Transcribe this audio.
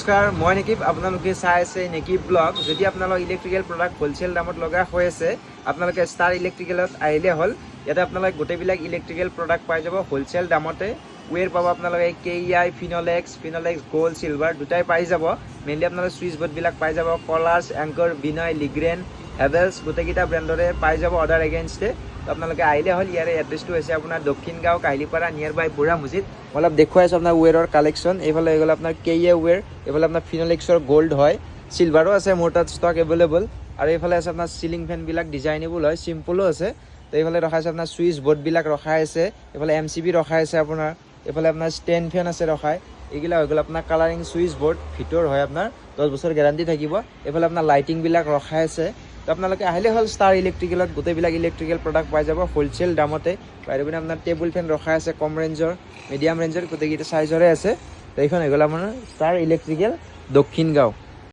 নমস্কাৰ, মই নেকিব। আপোনালোকে চাই আছে নেকিব ব্লগ। যদি আপোনালোক ইলেক্ট্ৰিকেল প্ৰডাক্ট হোলচেল দামত লগা হৈ আছে, আপোনালোকে ষ্টাৰ ইলেক্ট্ৰিকেলত আহিলে হ'ল। ইয়াতে আপোনালোকে গোটেইবিলাক ইলেক্ট্ৰিকেল প্ৰডাক্ট পাই যাব হোলচেল দামতে। ৱেৰ পাব আপোনালোকে KEI, ফিনলেক্স গল্ড, চিলভাৰ দুটাই পাই যাব। মেইনলি আপোনালোকে চুইচ বৰ্ডবিলাক পাই যাব। কলাৰ্ছ, এংকৰ, বিনয়, লিগ্ৰেন, হেভেলছ গোটেইকেইটা ব্ৰেণ্ডৰে পাই যাব অৰ্ডাৰ এগেইনষ্টে। আপোনালোকে আহিলে হ'ল। ইয়াৰে এড্ৰেছটো হৈছে আপোনাৰ দক্ষিণ গাঁও, কাহিলীপাৰা, নিয়াৰ বাই বুঢ়া মছজিদ। মই অলপ দেখুৱাই আছোঁ আপোনাৰ ৱেৰৰ কালেকশ্যন। এইফালে হৈ গ'ল আপোনাৰ KEI ৱেৰ, এইফালে আপোনাৰ ফিনলেক্সৰ গল্ড হয়, চিলভাৰো আছে মোৰ তাত ষ্টক এভেইলেবল। আৰু এইফালে আছে আপোনাৰ চিলিং ফেনবিলাক ডিজাইনেবল হয়, চিম্পলো আছে। তো এইফালে ৰখা আছে আপোনাৰ চুইচ বৰ্ডবিলাক ৰখাই আছে। এইফালে MCB ৰখাই আছে আপোনাৰ। এইফালে আপোনাৰ ষ্টেণ্ড ফেন আছে ৰখাই। এইবিলাক হৈ গ'ল আপোনাৰ কালাৰিং চুইচ বৰ্ড, ভিতৰ হয় আপোনাৰ 10 বছৰ গেৰাণ্টি থাকিব। এইফালে আপোনাৰ লাইটিংবিলাক ৰখাই আছে। তো আপোনালোকে আহিলে হ'ল ষ্টাৰ ইলেক্ট্ৰিকেলত। গোটেইবিলাক ইলেক্ট্ৰিকেল প্ৰডাক্ট পাই যাব হোলচেল দামতে। বাইদেউ পিনে আপোনাৰ টেবুল ফেন ৰখাই আছে, কম ৰেঞ্জৰ, মিডিয়াম ৰেঞ্জৰ, গোটেইকেইটা চাইজৰে আছে। তো এইখন হৈ গ'ল আপোনাৰ ষ্টাৰ ইলেক্ট্ৰিকেল দক্ষিণ গাঁও।